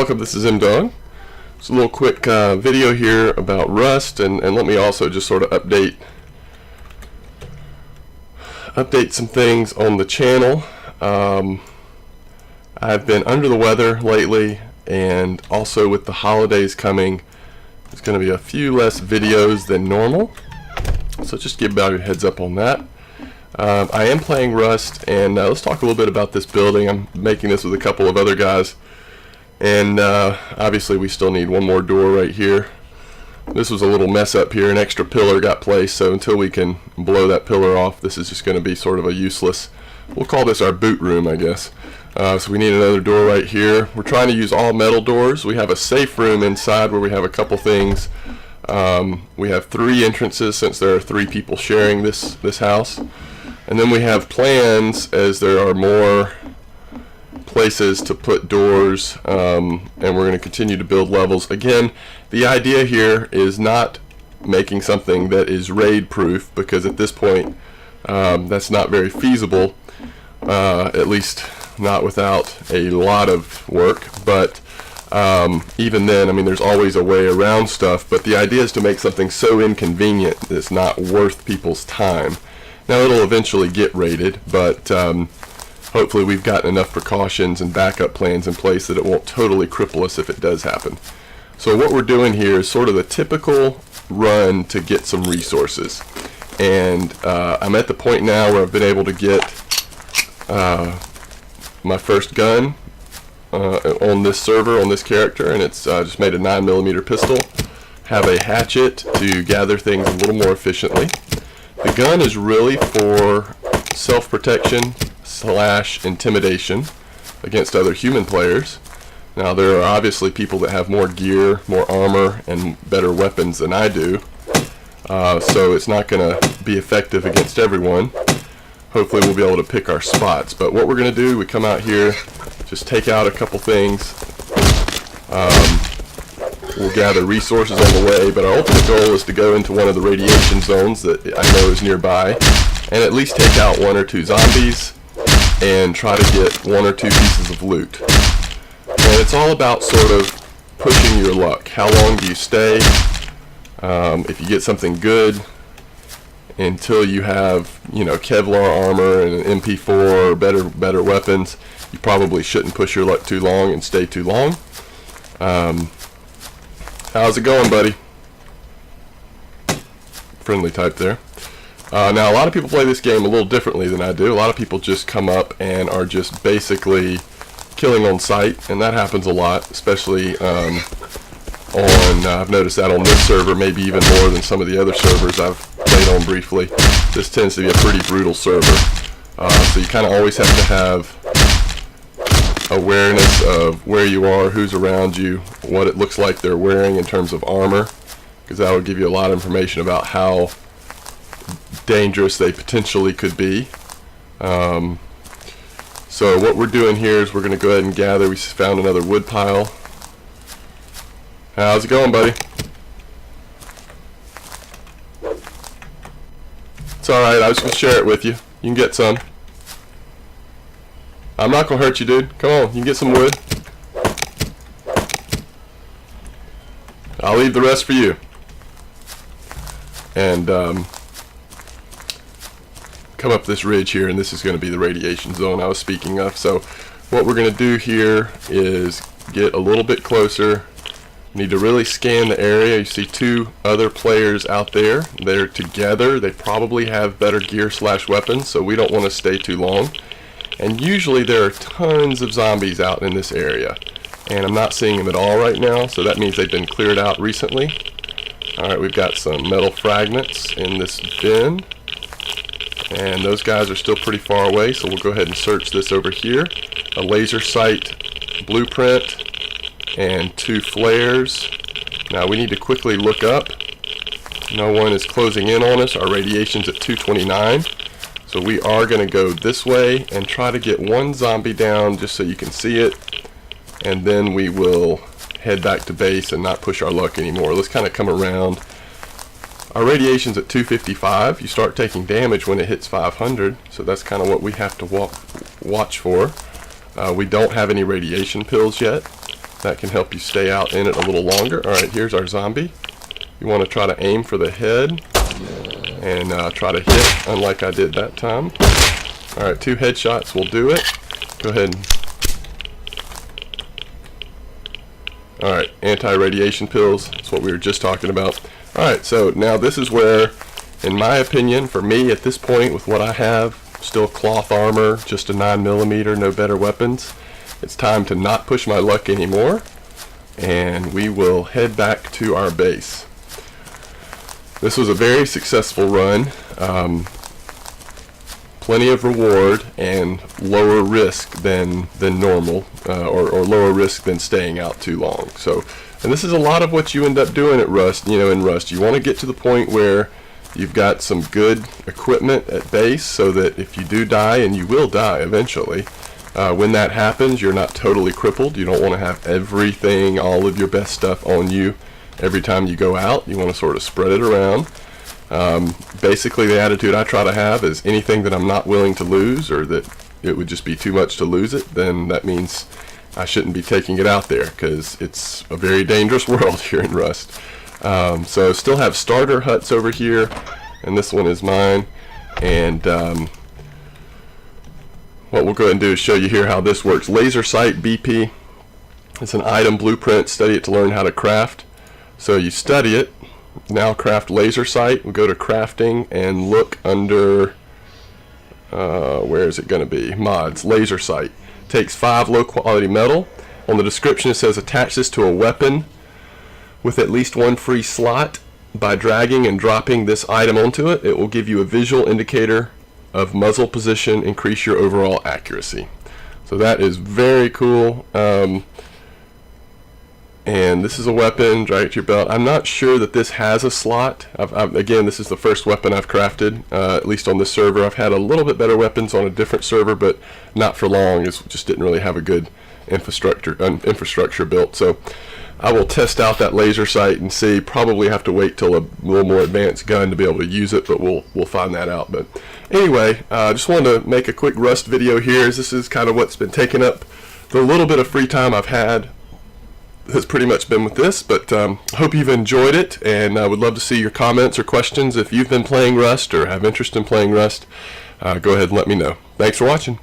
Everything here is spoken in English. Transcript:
welcome. This is M-Dog. It's a little quick video here about Rust, and let me also just sort of update some things on the channel. I've been under the weather lately, and also with the holidays coming, there's going to be a few less videos than normal. So just give about a heads up on that. I am playing Rust, and let's talk a little bit about this building. I'm making this with a couple of other guys, and obviously we still need one more door right here. This was a little mess up here. An extra pillar got placed, so until we can blow that pillar off, this is just going to be sort of a useless, we'll call this our boot room, I guess. So we need another door right here. We're trying to use all metal doors. We have a safe room inside where we have a couple things. We have 3 entrances since there are 3 people sharing this house. And then we have plans as there are more places to put doors, and we're going to continue to build levels. Again, the idea here is not making something that is raid proof, because at this point that's not very feasible, at least not without a lot of work. But even then, I mean, there's always a way around stuff, but the idea is to make something so inconvenient that it's not worth people's time. Now it'll eventually get raided, but hopefully we've gotten enough precautions and backup plans in place that it won't totally cripple us if it does happen. So what we're doing here is sort of the typical run to get some resources, and I'm at the point now where I've been able to get my first gun on this server, on this character, and it's just made a 9mm pistol. Have a hatchet to gather things a little more efficiently. The gun is really for self-protection / intimidation against other human players. Now there are obviously people that have more gear, more armor, and better weapons than I do, so it's not going to be effective against everyone. Hopefully we'll be able to pick our spots. But what we're going to do, we come out here, just take out a couple things. We'll gather resources on the way, but our ultimate goal is to go into one of the radiation zones that I know is nearby and at least take out 1 or 2 zombies and try to get 1 or 2 pieces of loot. And it's all about sort of pushing your luck. How long do you stay? If you get something good, until you have, you know, Kevlar armor and an MP4 or better weapons, you probably shouldn't push your luck too long and stay too long. How's it going, buddy? Friendly type there. Now a lot of people play this game a little differently than I do. A lot of people just come up and are just basically killing on sight, and that happens a lot, especially I've noticed that on this server, maybe even more than some of the other servers I've played on briefly. This tends to be a pretty brutal server, so you kind of always have to have awareness of where you are, who's around you, what it looks like they're wearing in terms of armor, because that will give you a lot of information about how dangerous they potentially could be. So what we're doing here is we're going to go ahead and gather. We found another wood pile. How's it going, buddy? It's alright, I was going to share it with you. You can get some. I'm not going to hurt you, dude. Come on, you can get some wood. I'll leave the rest for you. And come up this ridge here, and this is going to be the radiation zone I was speaking of. So what we're going to do here is get a little bit closer. Need to really scan the area. You see 2 other players out there. They're together. They probably have better gear / weapons, so we don't want to stay too long. And usually there are tons of zombies out in this area, and I'm not seeing them at all right now, so that means they've been cleared out recently. Alright, we've got some metal fragments in this bin, and those guys are still pretty far away, so we'll go ahead and search this over here. A laser sight blueprint and 2 flares. Now we need to quickly look up. No one is closing in on us. Our radiation's at 229. So we are going to go this way and try to get 1 zombie down just so you can see it, and then we will head back to base and not push our luck anymore. Let's kind of come around. Our radiation's at 255. You start taking damage when it hits 500, so that's kind of what we have to watch for. We don't have any radiation pills yet, That can help you stay out in it a little longer. Alright, here's our zombie. You want to try to aim for the head and try to hit, unlike I did that time. Alright, 2 headshots will do it. Go ahead and... Alright, anti-radiation pills. That's what we were just talking about. Alright, so now this is where, in my opinion, for me at this point with what I have, still cloth armor, just a 9mm, no better weapons, it's time to not push my luck anymore, and we will head back to our base. This was a very successful run. Plenty of reward and lower risk than normal, or lower risk than staying out too long. So, and this is a lot of what you end up doing at Rust. You know, in Rust, you want to get to the point where you've got some good equipment at base, so that if you do die, and you will die eventually, when that happens, you're not totally crippled. You don't want to have everything, all of your best stuff on you every time you go out. You want to sort of spread it around. Basically the attitude I try to have is anything that I'm not willing to lose, or that it would just be too much to lose it, then that means I shouldn't be taking it out there, because it's a very dangerous world here in Rust. So still have starter huts over here, and this one is mine, and what we'll go ahead and do is show you here how this works. Laser sight BP, it's an item blueprint. Study it to learn how to craft. So you study it. Now craft laser sight. We'll go to crafting and look under where is it going to be? Mods. Laser sight takes 5 low quality metal. On the description it says attach this to a weapon with at least 1 free slot. By dragging and dropping this item onto it, it will give you a visual indicator of muzzle position, increase your overall accuracy. So that is very cool. And this is a weapon, drag it to your belt. I'm not sure that this has a slot. Again, this is the first weapon I've crafted, at least on this server. I've had a little bit better weapons on a different server, but not for long. It just didn't really have a good infrastructure built. So I will test out that laser sight and see. Probably have to wait till a little more advanced gun to be able to use it, but we'll find that out. But anyway, just wanted to make a quick Rust video here, as this is kind of what's been taking up the little bit of free time I've had. Has pretty much been with this, but hope you've enjoyed it, and I would love to see your comments or questions. If you've been playing Rust or have interest in playing Rust, go ahead and let me know. Thanks for watching.